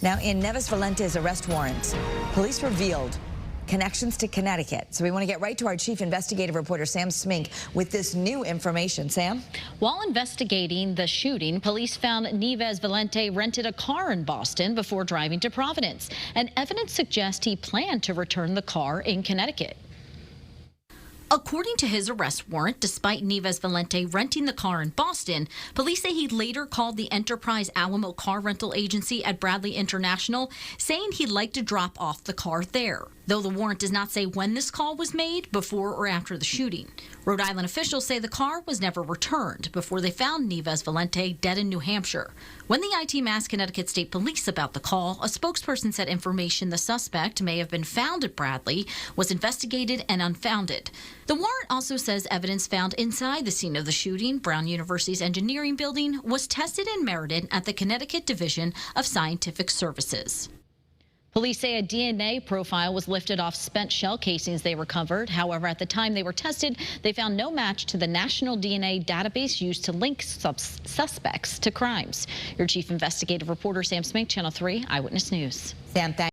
Now, in Neves Valente's arrest warrant, police revealed connections to Connecticut. So we want to get right to our chief investigative reporter, Sam Smink, with this new information. Sam? While investigating the shooting, police found Neves Valente rented a car in Boston before driving to Providence, and evidence suggests he planned to return the car in Connecticut. According to his arrest warrant, despite Neves Valente renting the car in Boston, police say he later called the Enterprise Alamo car rental agency at Bradley International, saying he'd like to drop off the car there. Though the warrant does not say when this call was made, before or after the shooting. Rhode Island officials say the car was never returned before they found Neves Valente dead in New Hampshire. When the IT asked Connecticut State Police about the call, a spokesperson said information the suspect may have been found at Bradley was investigated and unfounded. The warrant also says evidence found inside the scene of the shooting, Brown University's engineering building, was tested and merited at the Connecticut Division of Scientific Services. Police say a DNA profile was lifted off spent shell casings they recovered. However, at the time they were tested, they found no match to the national DNA database used to link suspects to crimes. Your chief investigative reporter, Sam Smink, Channel 3 Eyewitness News. Sam, thanks.